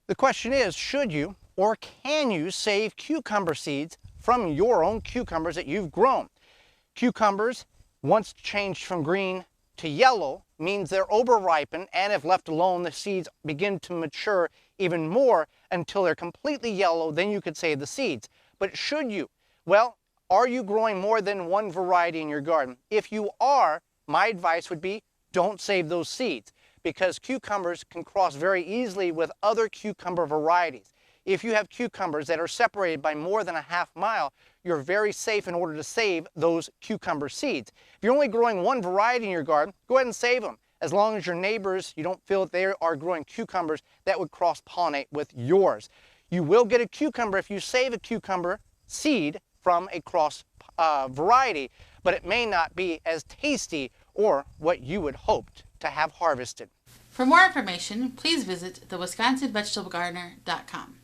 The question is, should you or can you save cucumber seeds from your own cucumbers that you've grown? Cucumbers, once changed from green to yellow, means they're over-ripened, and if left alone, the seeds begin to mature even more until they're completely yellow. Then you could save the seeds. But should you? Well, are you growing more than one variety in your garden? If you are, my advice would be don't save those seeds, because cucumbers can cross very easily with other cucumber varieties. If you have cucumbers that are separated by more than a half-mile, you're very safe in order to save those cucumber seeds. If you're only growing one variety in your garden, go ahead and save them, as long as your neighbors, you don't feel that they are growing cucumbers that would cross-pollinate with yours. You will get a cucumber if you save a cucumber seed from a cross variety, but it may not be as tasty or what you would hoped to have harvested. For more information, please visit thewisconsinvegetablegardener.com.